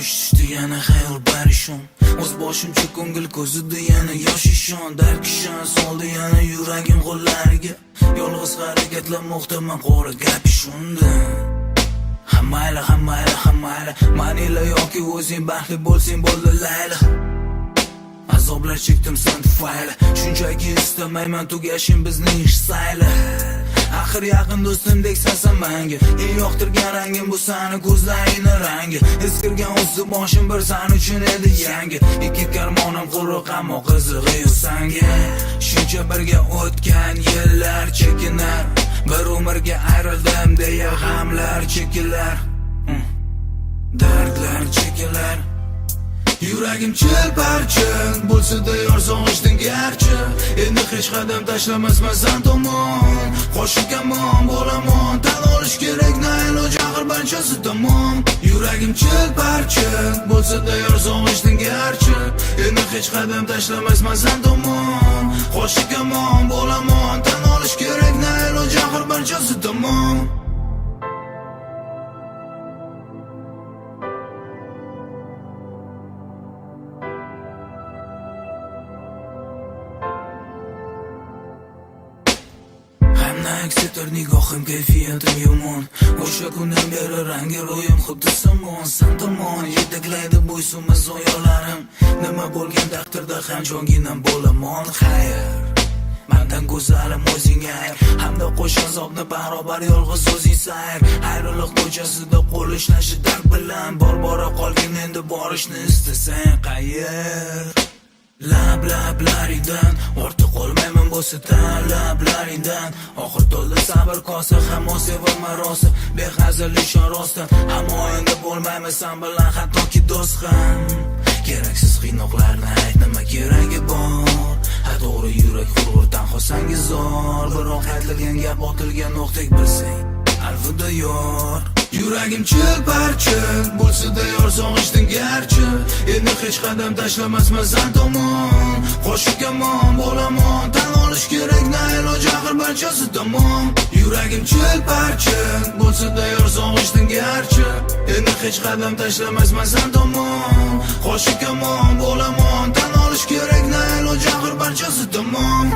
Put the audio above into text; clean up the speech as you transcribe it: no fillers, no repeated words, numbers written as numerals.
tushdi yana xayol parishon. O'z boshimcha ko'ngil ko'zida yana yosh ishon. Darkishon soldi yana yuragim qo'llariga. Yolg'iz harakatlanmoqdaman qora kapishonda. Hammayla manila yoki o'zing baxtli bo'lsang bo'ldi layla. Azoblar chekdim sen tufayli, shunchaki istamayman tugashim bizning ish sayli. Axir yaqin do'stimdek sansan menga, eng yoqtirgan rangim bu sani ko'zlaringning rangi. Eskirgan o'zi boshim bir san uchun edi yangi. Ikki karmonim quruq ammo qizig'i yo'q sanga. Shuncha birga o'tgan yillar chekinar, bir umrga ayrildim deya g'amlar chekilar, dardlar chekilar. Yuragim chil-parchin bo'lsa-da yor sog'ishding garchi. Endi hech qadam tashlamasman san tomon. Qo'shiq kamon bo'laman, tan olish kerak na iloj axir barchasi tamom. Yuragim chil-parchin bo'lsa-da yor sog'ishding garchi. Endi hech qadam tashlamasman san tomon. Qo'shiq kamon bo'laman, tan olish kerak na iloj axir barchasi tamom. Aksetar nigohim kayfiyatim yomon. O'sha kundan beri rangi ro'yim xuddi somon. Sen tomon yetaklaydi bo'ysunmas zoyalarim. Nima bo'lgan taqdirda ham jonginam bo'laman xayr. Mendan go'zalim o'zing ayr, hamda qo'sh azobni barobar yolg'iz o'zing sayr. Ayriliq ko'chasida qo'l ishlashi dard bilan bora qolgin endi borishni istasang qayer. Lablaringdan ortiq qolmayman bo'lsa talablaringdan. Oxir to'ldi sabr kosa, hamon sevilma rosa. Behazil ishon rostdan, ammo endi bo'lmayman sen bilan hattoki do'st ham. Keraksiz qiynoqlarni ayt, nima keragi bor? Ha to'g'ri yurak hurg'ur tanho sangi zor. Biroq aytilgan gap otilgan noqdek bilsang alvida yor. Yuragim chil-parchin bo'lsa-da yor sog'ishding garchi. Endi hech qadam tashlamasman san tomon. Qo'shiq kamon bo'laman, tan olish kerak na iloj axir barchasi tamom. Yuragim chil-parchin bo'lsa-da yor sog'ishding garchi. Endi hech qadam tashlamasman san tomon. Qo'shiq kamon bo'laman, tan olish kerak na iloj axir barchasi tamom.